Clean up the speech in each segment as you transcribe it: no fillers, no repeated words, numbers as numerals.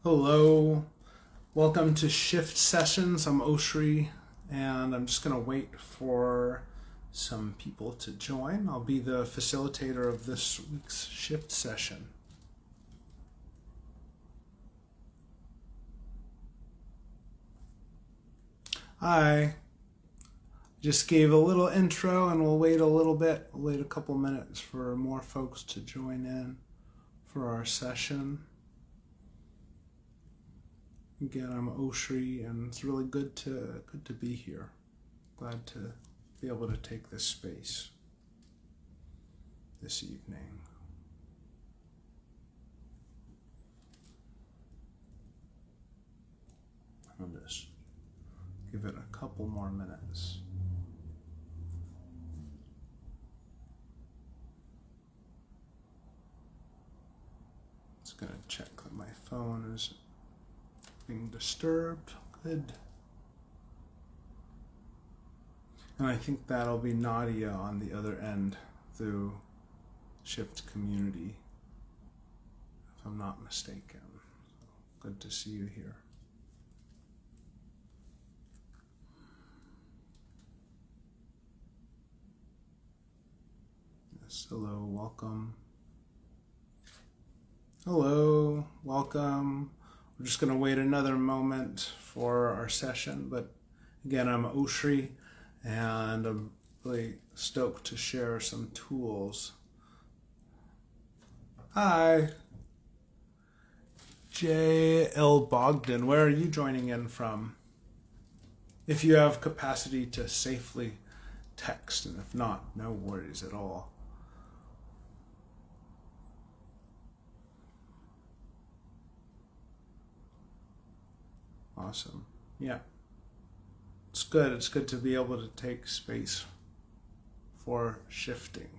Hello, welcome to Shift Sessions. I'm Oshri, and I'm just going to wait for some people to join. I'll be the facilitator of this week's Shift Session. Hi, just gave a little intro and we'll wait a little bit. We'll wait a couple minutes for more folks to join in for our session. Again, I'm Oshri, and it's really good to be here. Glad to be able to take this space this evening. I'll just give it a couple more minutes. Just gonna check that my phone is being disturbed. Good. And I think that'll be Nadia on the other end through Shift Community, if I'm not mistaken. Good to see you here. Yes, hello, welcome. Hello, welcome. We're just going to wait another moment for our session, but again, I'm Oshri, and I'm really stoked to share some tools. Hi, J.L. Bogdan, where are you joining in from? If you have capacity to safely text, and if not, no worries at all. Awesome. Yeah. It's good. It's good to be able to take space for shifting.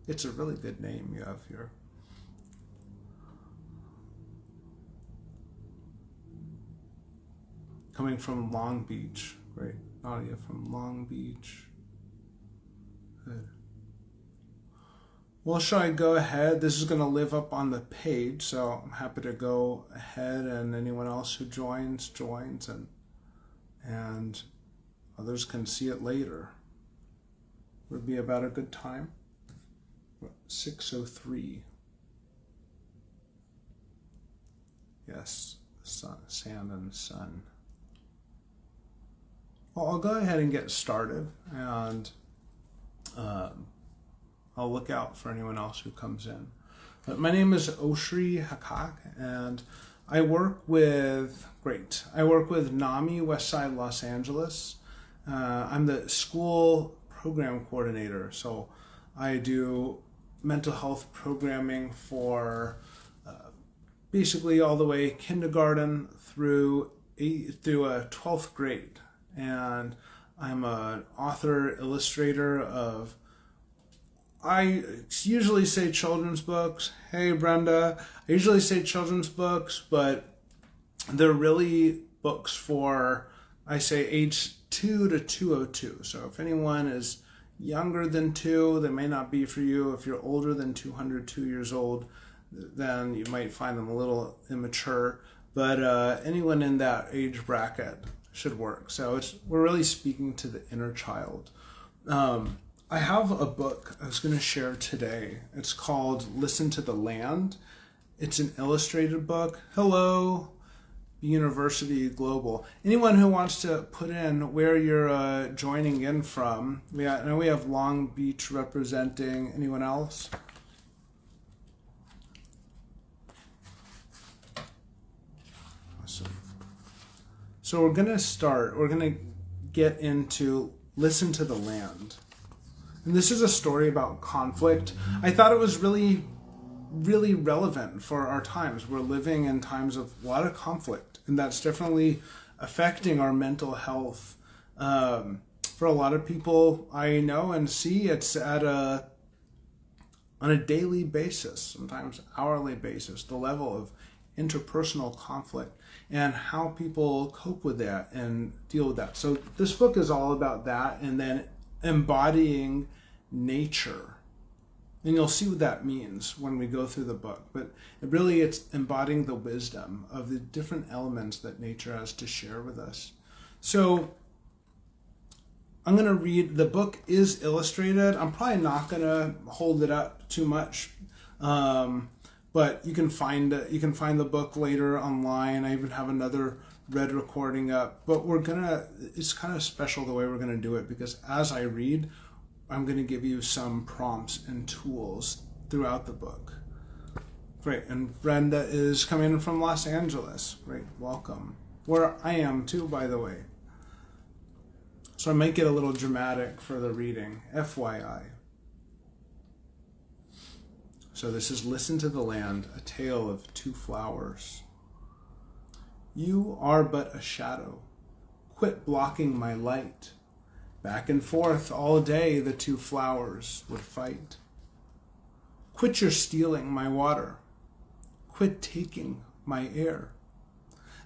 It's a really good name you have here. Coming from Long Beach. Great. Nadia from Long Beach. Good. Well, shall I go ahead? This is going to live up on the page, so I'm happy to go ahead, and anyone else who joins, and others can see it later. Would be about a good time. 6:03. Yes, the sun, sand and the sun. Well, I'll go ahead and get started, and I'll look out for anyone else who comes in. But my name is Oshri Hakak, and I work with NAMI Westside Los Angeles. I'm the school program coordinator, so I do mental health programming for basically all the way kindergarten through 12th grade. And I'm an author, illustrator of, I usually say children's books. Hey, Brenda. I usually say children's books, but they're really books for, I say, age 2 to 202. So if anyone is younger than 2, they may not be for you. If you're older than 202 years old, then you might find them a little immature. But anyone in that age bracket should work. So we're really speaking to the inner child. I have a book I was going to share today. It's called Listen to the Land. It's an illustrated book. Hello, University Global. Anyone who wants to put in where you're joining in from. I know we have Long Beach representing. Anyone else? Awesome. So we're going to get into Listen to the Land. And this is a story about conflict. I thought it was really, really relevant for our times. We're living in times of a lot of conflict, and that's definitely affecting our mental health. For a lot of people I know and see, it's on a daily basis, sometimes hourly basis, the level of interpersonal conflict and how people cope with that and deal with that. So this book is all about that, and then embodying nature And you'll see what that means when we go through the book. But it's embodying the wisdom of the different elements that nature has to share with us. So I'm going to read. The book is illustrated. I'm probably not going to hold it up too much, but you can find it. You can find the book later online. I even have another read recording up. But it's kind of special the way we're going to do it, because as I read, I'm going to give you some prompts and tools throughout the book. Great. And Brenda is coming in from Los Angeles. Great. Welcome. Where I am too, by the way. So I might get a little dramatic for the reading, FYI. So this is Listen to the Land, a tale of two flowers. You are but a shadow. Quit blocking my light. Back and forth all day the two flowers would fight. Quit your stealing my water. Quit taking my air.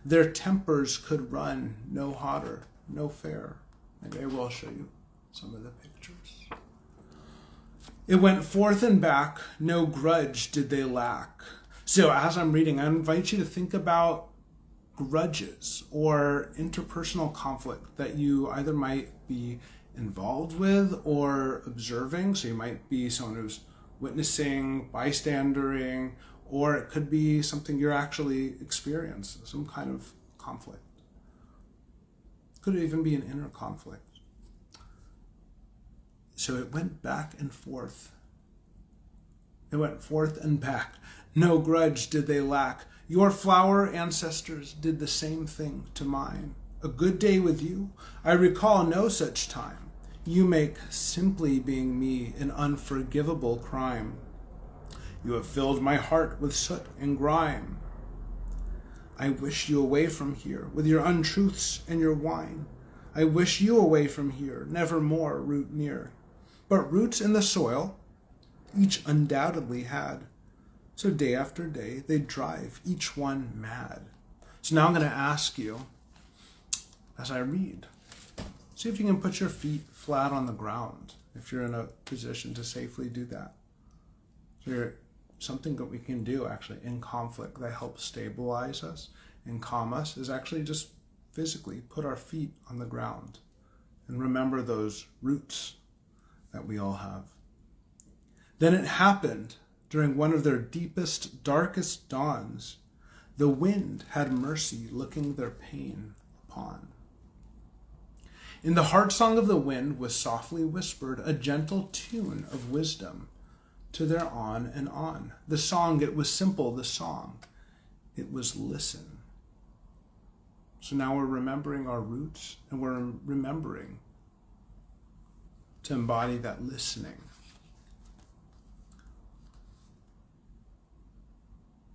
Their tempers could run no hotter, no fair. Maybe I will show you some of the pictures. It went forth and back, no grudge did they lack. So as I'm reading, I invite you to think about grudges or interpersonal conflict that you either might be involved with or observing. So you might be someone who's witnessing, bystandering, or it could be something you're actually experiencing, some kind of conflict. Could even be an inner conflict. So it went back and forth. It went forth and back. No grudge did they lack. Your flower ancestors did the same thing to mine. A good day with you, I recall no such time. You make simply being me an unforgivable crime. You have filled my heart with soot and grime. I wish you away from here with your untruths and your wine. I wish you away from here, never more root near. But roots in the soil each undoubtedly had. So day after day they'd drive each one mad. So now I'm going to ask you, as I read, see if you can put your feet flat on the ground if you're in a position to safely do that. So something that we can do actually in conflict that helps stabilize us and calm us is actually just physically put our feet on the ground and remember those roots that we all have. Then it happened during one of their deepest, darkest dawns. The wind had mercy looking their pain upon. In the heart song of the wind was softly whispered a gentle tune of wisdom to their on and on. The song, it was simple, the song. It was listen. So now we're remembering our roots and we're remembering to embody that listening.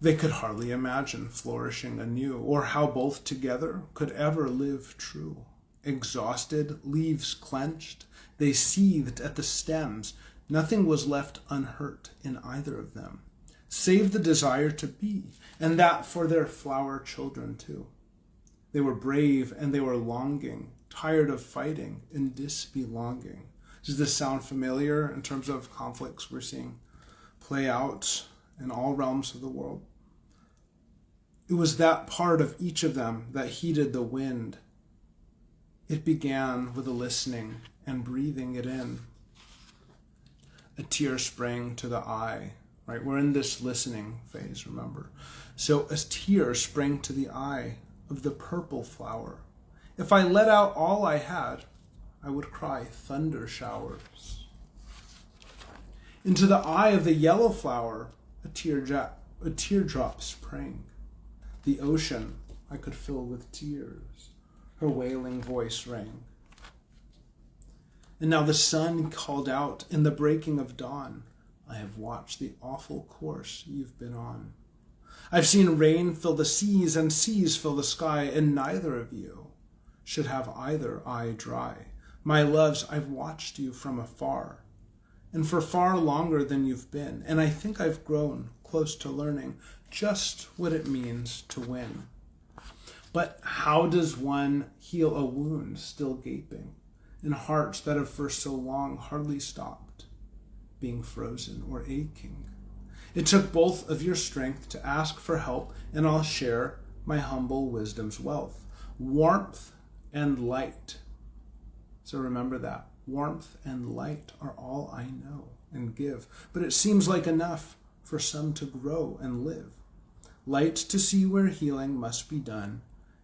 They could hardly imagine flourishing anew, or how both together could ever live true. Exhausted, leaves clenched, they seethed at the stems. Nothing was left unhurt in either of them, save the desire to be, and that for their flower children too. They were brave and they were longing, tired of fighting and disbelonging. Does this sound familiar in terms of conflicts we're seeing play out in all realms of the world? It was that part of each of them that heeded the wind. It began with a listening and breathing it in. A tear sprang to the eye, right? We're in this listening phase, remember? So a tear sprang to the eye of the purple flower. If I let out all I had, I would cry thunder showers. Into the eye of the yellow flower, a teardrop sprang. The ocean I could fill with tears. Her wailing voice rang. And now the sun called out in the breaking of dawn. I have watched the awful course you've been on. I've seen rain fill the seas and seas fill the sky, and neither of you should have either eye dry. My loves, I've watched you from afar, and for far longer than you've been, and I think I've grown close to learning just what it means to win. But how does one heal a wound still gaping in hearts that have for so long hardly stopped being frozen or aching. It took both of your strength to ask for help, and I'll share my humble wisdom's wealth. Warmth and light. So remember that. Warmth and light are all I know and give. But it seems like enough for some to grow and live. Light to see where healing must be done,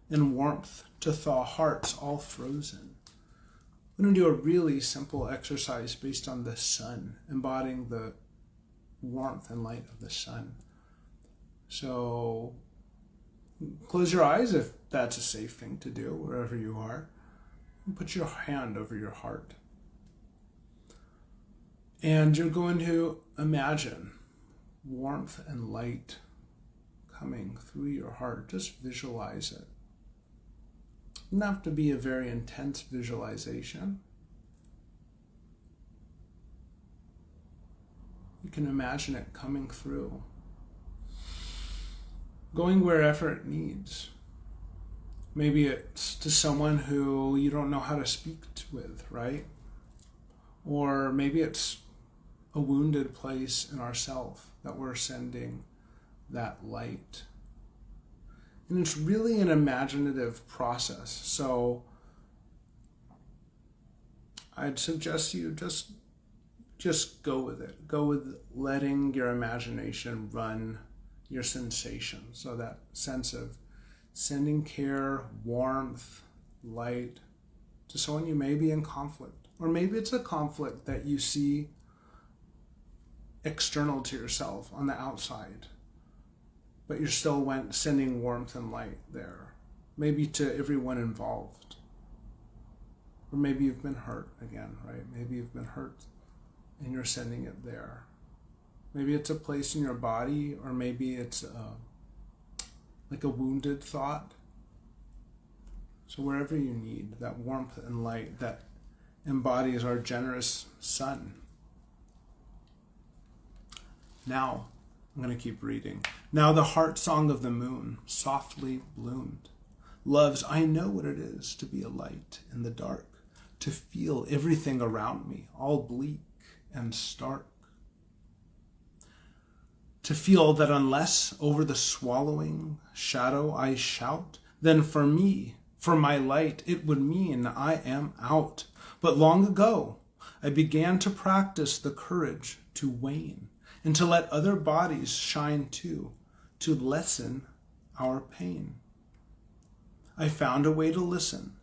and warmth to thaw hearts all frozen. I'm going to do a really simple exercise based on the sun, embodying the warmth and light of the sun. So close your eyes if that's a safe thing to do, wherever you are. And put your hand over your heart. And you're going to imagine warmth and light coming through your heart. Just visualize it. It doesn't have to be a very intense visualization. You can imagine it coming through, going wherever it needs. Maybe it's to someone who you don't know how to speak with, right? Or maybe it's a wounded place in ourself that we're sending that light. And it's really an imaginative process. So I'd suggest you just go with it. Go with letting your imagination run your sensation. So that sense of sending care, warmth, light to someone you may be in conflict. Or maybe it's a conflict that you see external to yourself on the outside, but you're still sending warmth and light there. Maybe to everyone involved. Or maybe you've been hurt again, right? Maybe you've been hurt and you're sending it there. Maybe it's a place in your body, or maybe it's like a wounded thought. So wherever you need that warmth and light that embodies our generous sun. Now, I'm going to keep reading. Now the heart song of the moon softly bloomed. Loves, I know what it is to be a light in the dark, to feel everything around me all bleak and stark. To feel that unless over the swallowing shadow I shout, then for me, for my light, it would mean I am out. But long ago, I began to practice the courage to wane and to let other bodies shine too, to lessen our pain. I found a way to listen.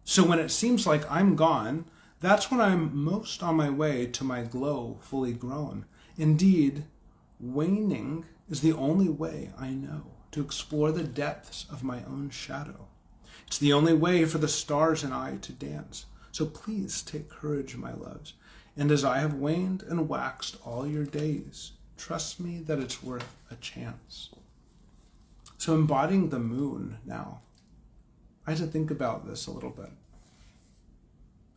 So when it seems like I'm gone, that's when I'm most on my way to my glow fully grown. Indeed, waning is the only way I know to explore the depths of my own shadow. It's the only way for the stars and I to dance. So please take courage, my loves. And as I have waned and waxed all your days, trust me that it's worth a chance. So embodying the moon now, I had to think about this a little bit.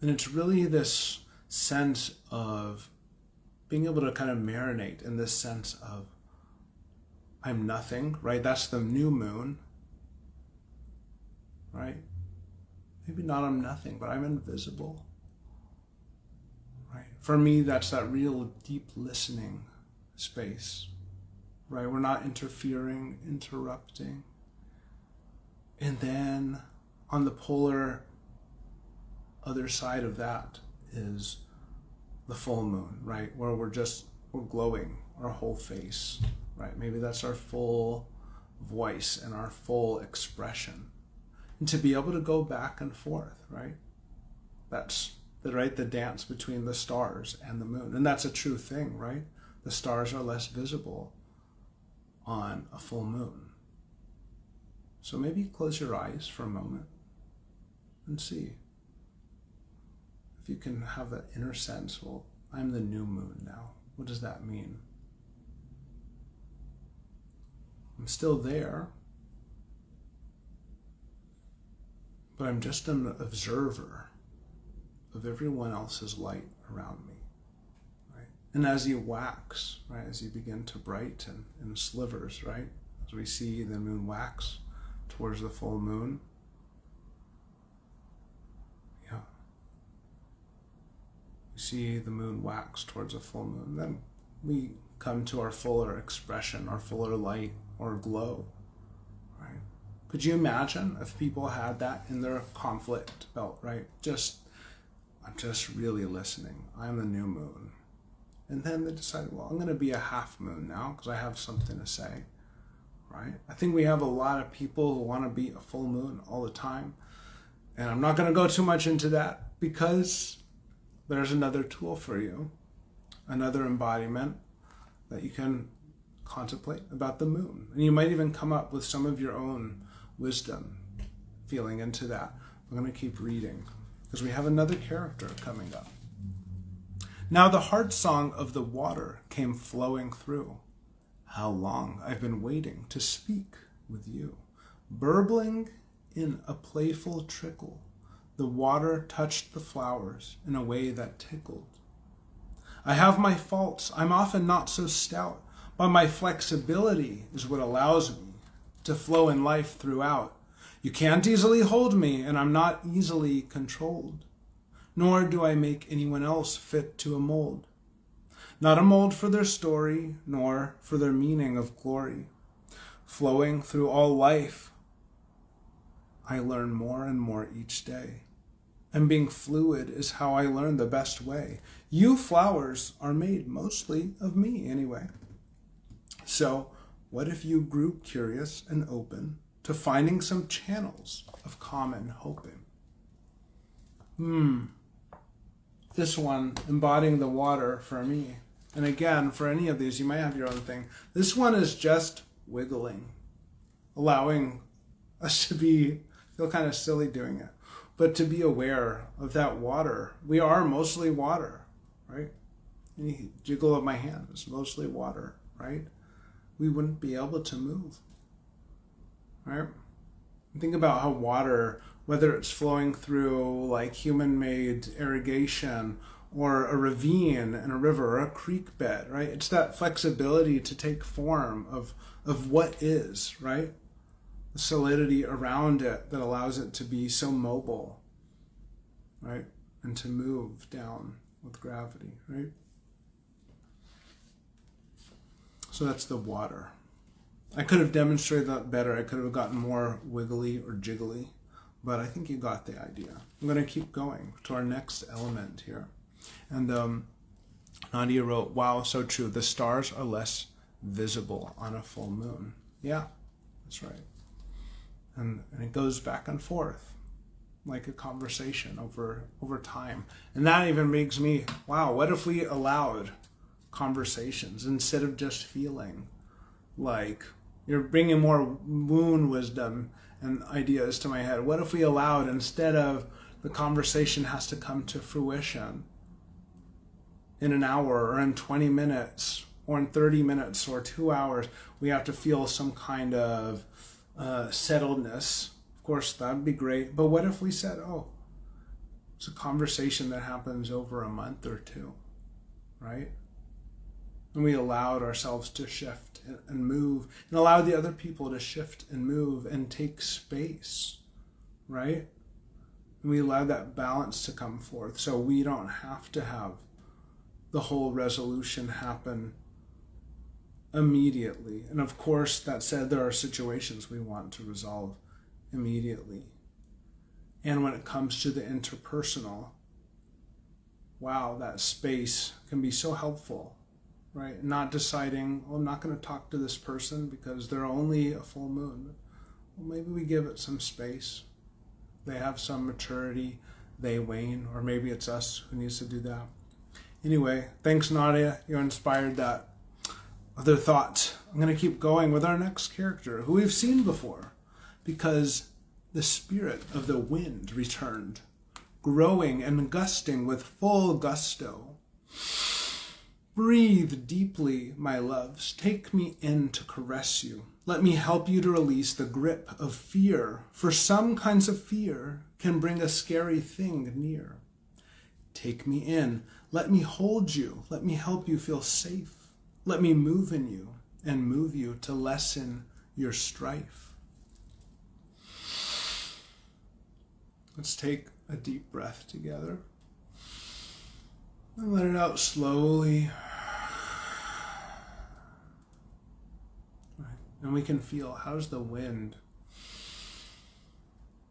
And it's really this sense of being able to kind of marinate in this sense of I'm nothing, right? That's the new moon, right? Maybe not I'm nothing, but I'm invisible, right? For me, that's that real deep listening space, right? We're not interfering, interrupting. And then on the polar other side of that is the full moon, right? Where we're glowing our whole face, right? Maybe that's our full voice and our full expression. And to be able to go back and forth, right? That's the dance between the stars and the moon. And that's a true thing, right? The stars are less visible on a full moon. So maybe close your eyes for a moment and see if you can have that inner sense, well, I'm the new moon now. What does that mean? I'm still there, but I'm just an observer of everyone else's light around me, right? And as you wax, right, as you begin to brighten in slivers, right, as we see the moon wax towards the full moon, see the moon wax towards a full moon. Then we come to our fuller expression, our fuller light or glow, right? Could you imagine if people had that in their conflict belt, right? I'm just really listening. I'm the new moon. And then they decided, well, I'm going to be a half moon now because I have something to say, right? I think we have a lot of people who want to be a full moon all the time. And I'm not going to go too much into that because there's another tool for you, another embodiment that you can contemplate about the moon. And you might even come up with some of your own wisdom feeling into that. I'm going to keep reading because we have another character coming up. Now the heart song of the water came flowing through. How long I've been waiting to speak with you. Burbling in a playful trickle, the water touched the flowers in a way that tickled. I have my faults, I'm often not so stout, but my flexibility is what allows me to flow in life throughout. You can't easily hold me, and I'm not easily controlled, nor do I make anyone else fit to a mold. Not a mold for their story, nor for their meaning of glory. Flowing through all life, I learn more and more each day. And being fluid is how I learn the best way. You flowers are made mostly of me anyway. So what if you grew curious and open to finding some channels of common hoping? This one, embodying the water for me. And again, for any of these, you might have your own thing. This one is just wiggling, allowing us to feel kind of silly doing it, but to be aware of that water. We are mostly water, right? Any jiggle of my hand is mostly water, right? We wouldn't be able to move, right? Think about how water, whether it's flowing through like human-made irrigation or a ravine in a river or a creek bed, right? It's that flexibility to take form of what is, right? The solidity around it that allows it to be so mobile, right? And to move down with gravity, right? So that's the water. I could have demonstrated that better. I could have gotten more wiggly or jiggly, but I think you got the idea. I'm going to keep going to our next element here. And Nadia wrote, wow, so true. The stars are less visible on a full moon. Yeah, that's right. And it goes back and forth like a conversation over time. And that even makes me, wow, what if we allowed conversations instead of just feeling like you're bringing more moon wisdom and ideas to my head? What if we allowed, instead of the conversation has to come to fruition in an hour or in 20 minutes or in 30 minutes or 2 hours, we have to feel some kind of settledness. Of course, that'd be great. But what if we said, oh, it's a conversation that happens over a month or two, right? And we allowed ourselves to shift and move and allowed the other people to shift and move and take space, right? And we allowed that balance to come forth so we don't have to have the whole resolution happen immediately. And of course, that said, there are situations we want to resolve immediately. And when it comes to the interpersonal, wow, that space can be so helpful, right? Not deciding, well, I'm not going to talk to this person because they're only a full moon. Well, maybe we give it some space. They have some maturity, they wane, or maybe it's us who needs to do that. Anyway, thanks, Nadia. You inspired that other thought. I'm going to keep going with our next character, who we've seen before, because the spirit of the wind returned, growing and gusting with full gusto. Breathe deeply, my loves. Take me in to caress you. Let me help you to release the grip of fear, for some kinds of fear can bring a scary thing near. Take me in. Let me hold you. Let me help you feel safe. Let me move in you and move you to lessen your strife. Let's take a deep breath together. And let it out slowly. Right. And we can feel, how does the wind,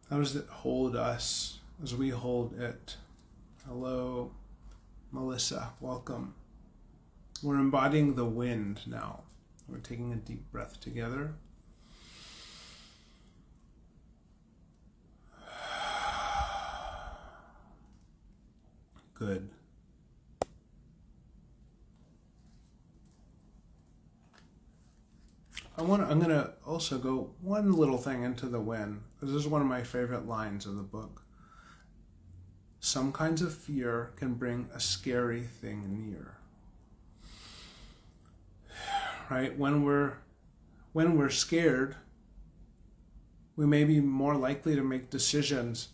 how does it hold us as we hold it? Hello, Melissa, welcome. We're embodying the wind now. We're taking a deep breath together. Good. I'm going to also go one little thing into the wind. This is one of my favorite lines of the book. Some kinds of fear can bring a scary thing near. Right? When we're scared, we may be more likely to make decisions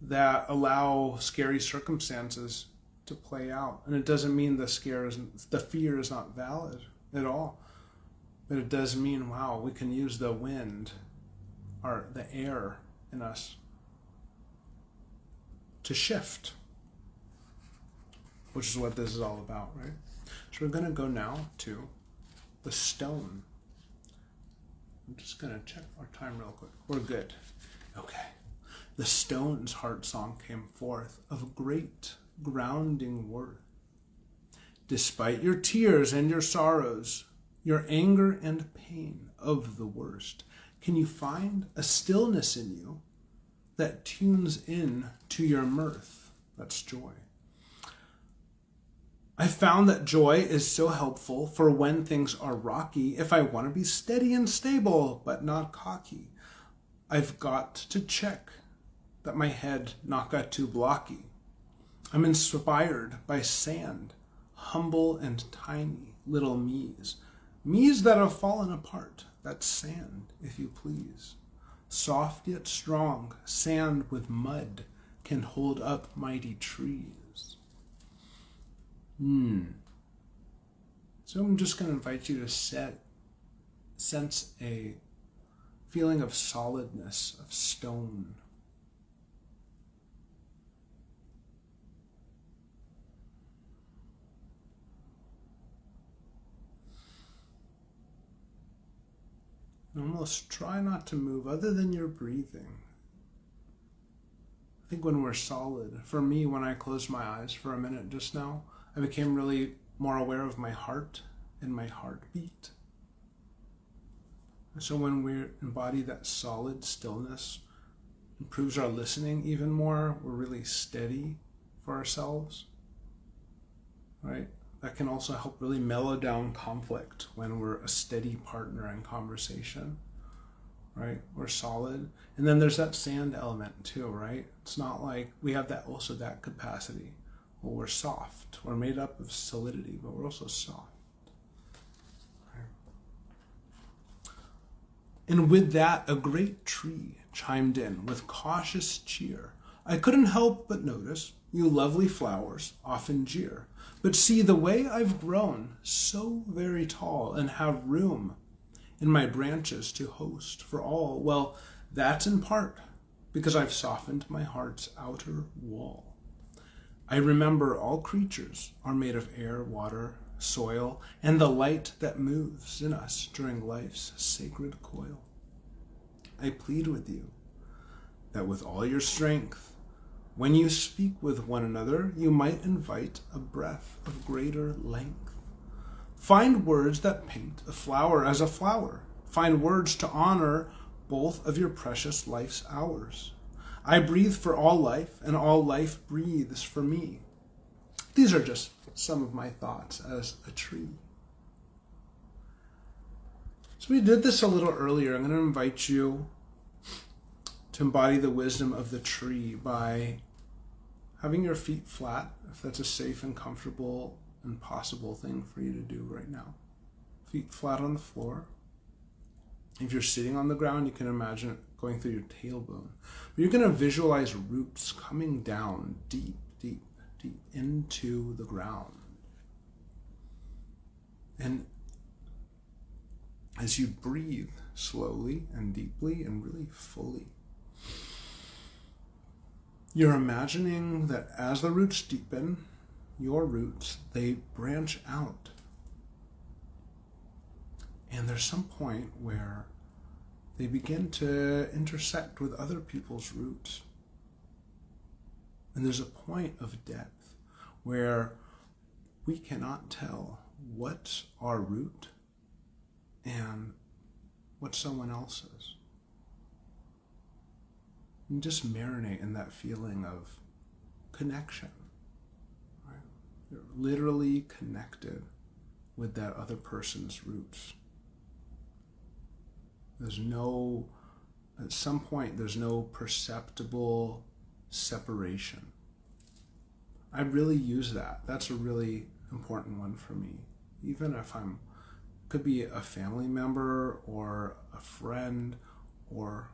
that allow scary circumstances to play out. And it doesn't mean the fear is not valid at all. But it does mean, wow, we can use the wind, or the air in us, to shift, which is what this is all about, right? So we're going to go now to the stone. I'm just going to check our time real quick. We're good. Okay. The stone's heart song came forth of great grounding worth. Despite your tears and your sorrows, your anger and pain of the worst, can you find a stillness in you that tunes in to your mirth? That's joy. I found that joy is so helpful for when things are rocky. If I want to be steady and stable, but not cocky, I've got to check that my head not got too blocky. I'm inspired by sand, humble and tiny little me's. Me's that have fallen apart, that's sand, if you please. Soft yet strong, sand with mud can hold up mighty trees. So I'm just going to invite you to sense a feeling of solidness, of stone. Almost try not to move other than your breathing. I think when we're solid, for me, when I closed my eyes for a minute just now, I became really more aware of my heart and my heartbeat. So when we embody that solid stillness, it improves our listening even more. We're really steady for ourselves, right? That can also help really mellow down conflict when we're a steady partner in conversation, right? We're solid. And then there's that sand element too, right? It's not like we have that capacity. Well, we're soft. We're made up of solidity, but we're also soft. Right? And with that, a great tree chimed in with cautious cheer. I couldn't help but notice you lovely flowers often jeer. But see the way I've grown so very tall and have room in my branches to host for all. Well, that's in part because I've softened my heart's outer wall. I remember all creatures are made of air, water, soil, and the light that moves in us during life's sacred coil. I plead with you that with all your strength, when you speak with one another, you might invite a breath of greater length. Find words that paint a flower as a flower. Find words to honor both of your precious life's hours. I breathe for all life, and all life breathes for me. These are just some of my thoughts as a tree. So we did this a little earlier. I'm going to invite you to embody the wisdom of the tree by having your feet flat, if that's a safe and comfortable and possible thing for you to do right now. Feet flat on the floor. If you're sitting on the ground, you can imagine it going through your tailbone. But you're going to visualize roots coming down deep, deep, deep into the ground. And as you breathe slowly and deeply and really fully, you're imagining that as the roots deepen, your roots, they branch out. And there's some point where they begin to intersect with other people's roots. And there's a point of depth where we cannot tell what's our root and what someone else's. And just marinate in that feeling of connection. Right? You're literally connected with that other person's roots. At some point, there's no perceptible separation. I really use that. That's a really important one for me. Even if could be a family member or a friend or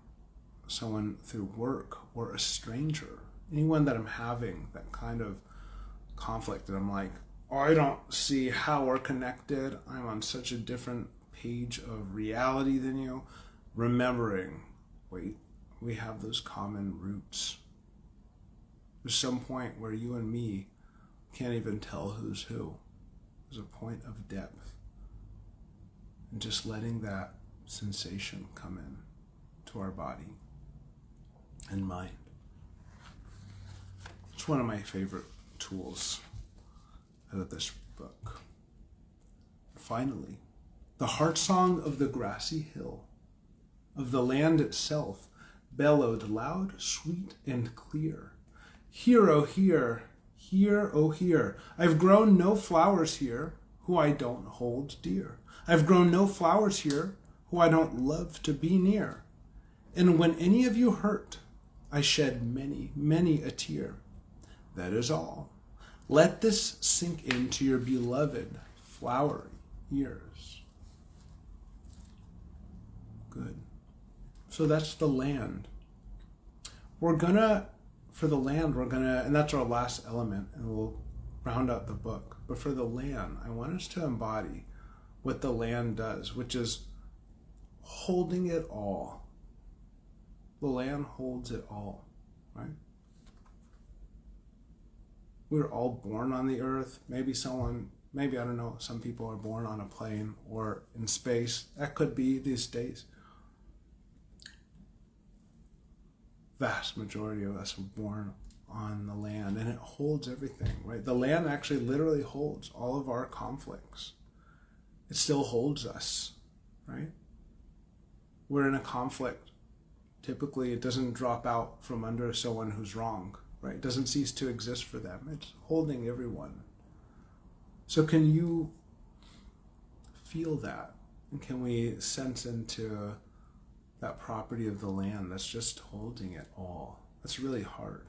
someone through work or a stranger, anyone that I'm having that kind of conflict, and I'm like, oh, I don't see how we're connected. I'm on such a different page of reality than you. Remembering, wait, we have those common roots. There's some point where you and me can't even tell who's who. There's a point of depth. And just letting that sensation come in to our body and mind. It's one of my favorite tools out of this book. Finally, the heart song of the grassy hill, of the land itself, bellowed loud, sweet, and clear. Hear, oh, hear, hear, oh, hear. I've grown no flowers here who I don't hold dear. I've grown no flowers here who I don't love to be near. And when any of you hurt, I shed many, many a tear. That is all. Let this sink into your beloved flowery ears. Good. So that's the land. For the land, and that's our last element, and we'll round out the book. But for the land, I want us to embody what the land does, which is holding it all. The land holds it all, right? We're all born on the earth. Maybe, I don't know, some people are born on a plane or in space. That could be these days. Vast majority of us were born on the land, and it holds everything, right? The land actually literally holds all of our conflicts. It still holds us, right? We're in a conflict. Typically, it doesn't drop out from under someone who's wrong, right? It doesn't cease to exist for them. It's holding everyone. So can you feel that? And can we sense into that property of the land that's just holding it all? That's really hard,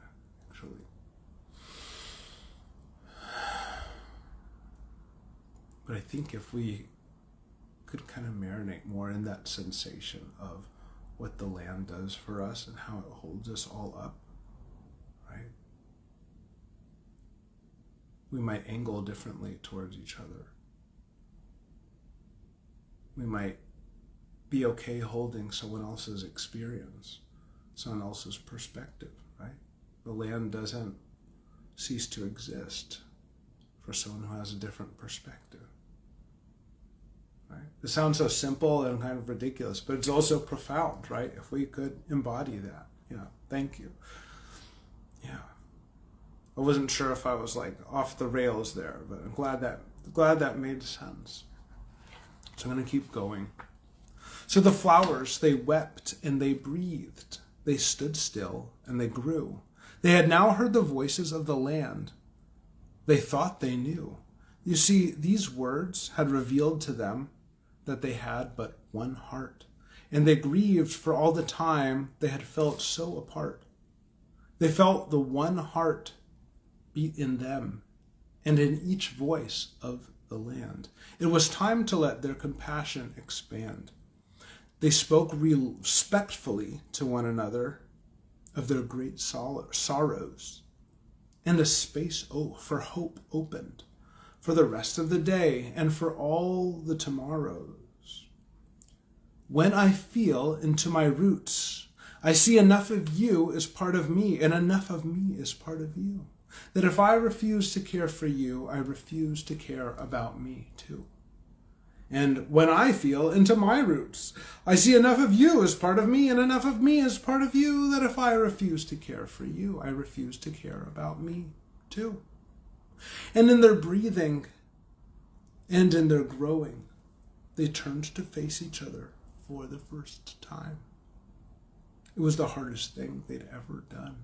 actually. But I think if we could kind of marinate more in that sensation of what the land does for us and how it holds us all up, right? We might angle differently towards each other. We might be okay holding someone else's experience, someone else's perspective, right? The land doesn't cease to exist for someone who has a different perspective, right? It sounds so simple and kind of ridiculous, but it's also profound, right? If we could embody that. Yeah, thank you. Yeah. I wasn't sure if I was like off the rails there, but I'm glad that made sense. So I'm going to keep going. So the flowers, they wept and they breathed. They stood still and they grew. They had now heard the voices of the land. They thought they knew. You see, these words had revealed to them that they had but one heart, and they grieved for all the time they had felt so apart. They felt the one heart beat in them and in each voice of the land. It was time to let their compassion expand. They spoke respectfully to one another of their great sorrows, and a space for hope opened for the rest of the day and for all the tomorrows. When I feel into my roots, I see enough of you is part of me, and enough of me is part of you. That if I refuse to care for you, I refuse to care about me too. And when I feel into my roots, I see enough of you as part of me and enough of me as part of you, that if I refuse to care for you, I refuse to care about me too. And in their breathing and in their growing, they turned to face each other for the first time. It was the hardest thing they'd ever done.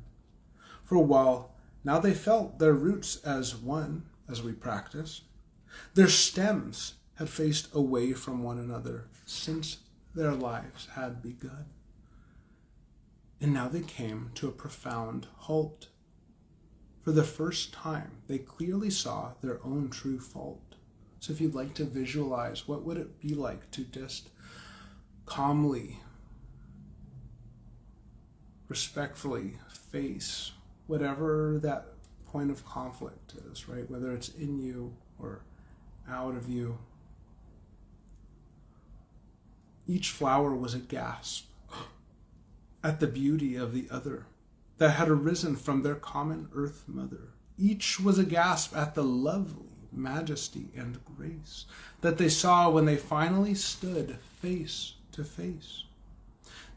For a while, now they felt their roots as one as we practiced. Their stems had faced away from one another since their lives had begun. And now they came to a profound halt. For the first time, they clearly saw their own true fault. So if you'd like to visualize, what would it be like to just calmly, respectfully face whatever that point of conflict is, right? Whether it's in you or out of you. Each flower was a gasp at the beauty of the other that had arisen from their common earth mother. Each was a gasp at the lovely majesty and grace that they saw when they finally stood face to face.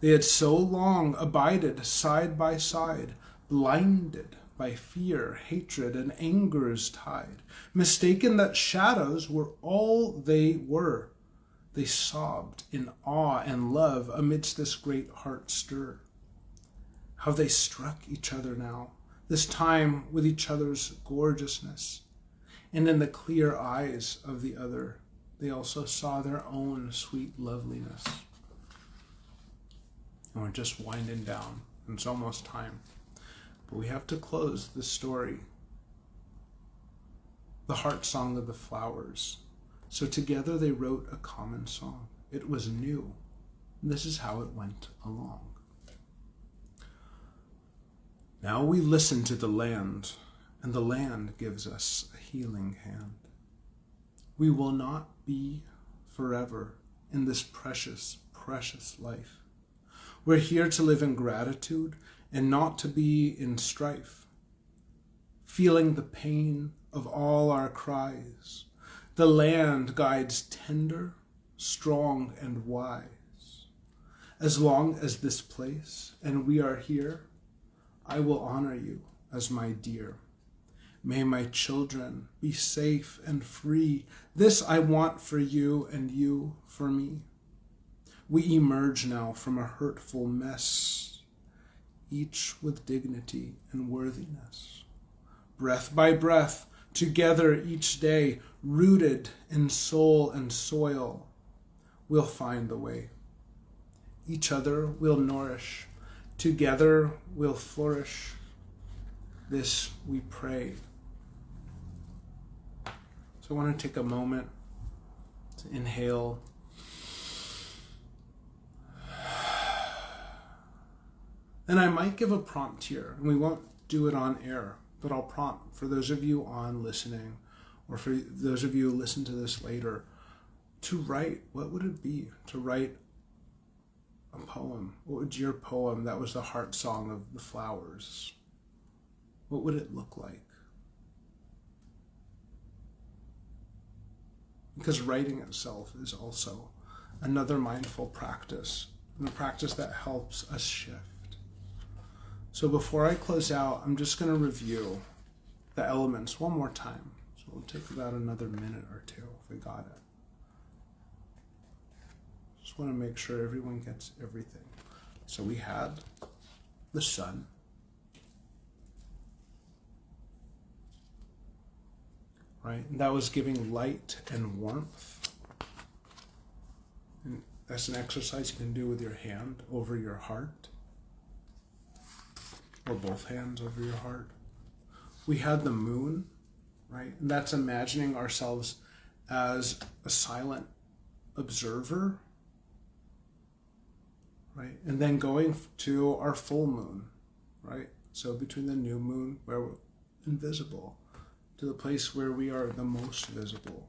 They had so long abided side by side, blinded by fear, hatred, and anger's tide, mistaken that shadows were all they were. They sobbed in awe and love amidst this great heart stir. How they struck each other now, this time with each other's gorgeousness. And in the clear eyes of the other, they also saw their own sweet loveliness. And we're just winding down. It's almost time. But we have to close the story. The heart song of the flowers. So together they wrote a common song. It was new. And this is how it went along. Now we listen to the land, and the land gives us a healing hand. We will not be forever in this precious, precious life. We're here to live in gratitude and not to be in strife, feeling the pain of all our cries. The land guides tender, strong, and wise. As long as this place and we are here, I will honor you as my dear. May my children be safe and free. This I want for you and you for me. We emerge now from a hurtful mess, each with dignity and worthiness. Breath by breath, together each day, rooted in soul and soil, we'll find the way. Each other we'll nourish. Together we'll flourish. This we pray. So I want to take a moment to inhale. And I might give a prompt here, and we won't do it on air, but I'll prompt for those of you on listening, or for those of you who listen to this later, to write. What would it be to write a poem? What would your poem that was the heart song of the flowers, what would it look like? Because writing itself is also another mindful practice, and a practice that helps us shift. So before I close out, I'm just going to review the elements one more time. So we'll take about another minute or two if we got it. Just want to make sure everyone gets everything. So we had the sun. Right? And that was giving light and warmth. And that's an exercise you can do with your hand over your heart. Or both hands over your heart. We had the moon, right? And that's imagining ourselves as a silent observer, right? And then going to our full moon, right? So between the new moon, where we're invisible, to the place where we are the most visible,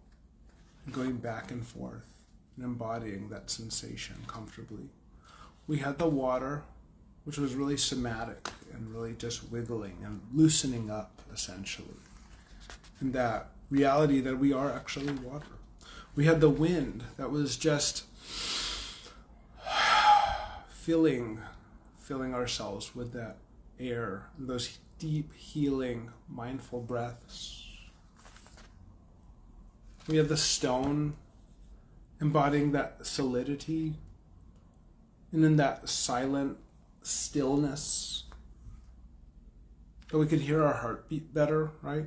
and going back and forth and embodying that sensation comfortably. We had the water, which was really somatic and really just wiggling and loosening up, essentially. And that reality that we are actually water. We had the wind that was just filling ourselves with that air, those deep, healing, mindful breaths. We had the stone embodying that solidity, and in that silent stillness, that we could hear our heartbeat better, right?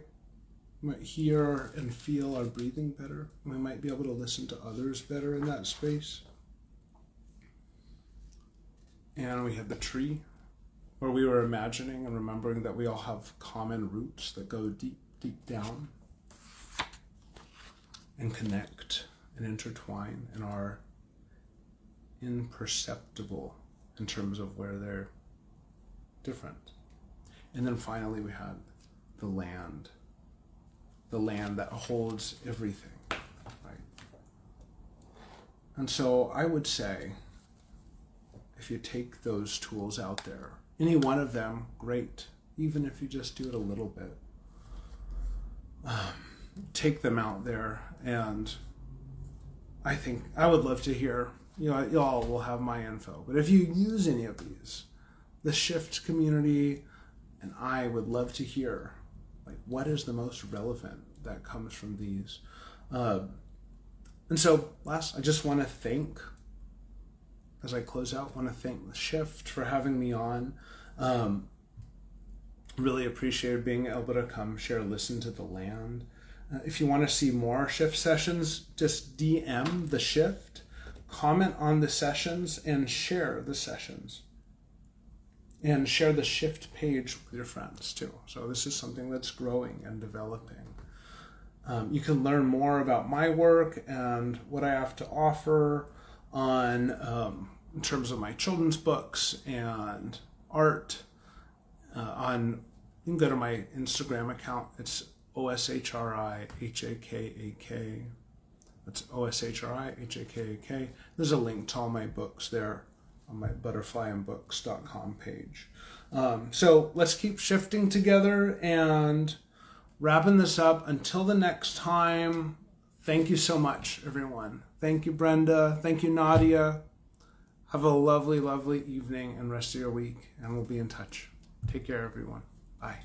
We might hear and feel our breathing better. We might be able to listen to others better in that space. And we had the tree, where we were imagining and remembering that we all have common roots that go deep, deep down and connect and intertwine and are imperceptible in terms of where they're different. And then finally we had the land that holds everything, right? And so I would say, if you take those tools out there, any one of them, great. Even if you just do it a little bit, take them out there. And I think I would love to hear, y'all will have my info, but if you use any of these, the Shift community and I would love to hear, like, what is the most relevant that comes from these. And so last, I just want to thank, as I close out, want to thank the Shift for having me on. Really appreciated being able to come share, listen to the land. If you want to see more Shift sessions, just DM the Shift, comment on the sessions, and share the sessions. And share the Shift page with your friends too. So this is something that's growing and developing. You can learn more about my work and what I have to offer on in terms of my children's books and art. You can go to my Instagram account. It's Oshri Hakak. That's Oshri Hakak. There's a link to all my books there on my butterflyandbooks.com page. So let's keep shifting together and wrapping this up. Until the next time, thank you so much, everyone. Thank you, Brenda. Thank you, Nadia. Have a lovely, lovely evening and rest of your week, and we'll be in touch. Take care, everyone. Bye.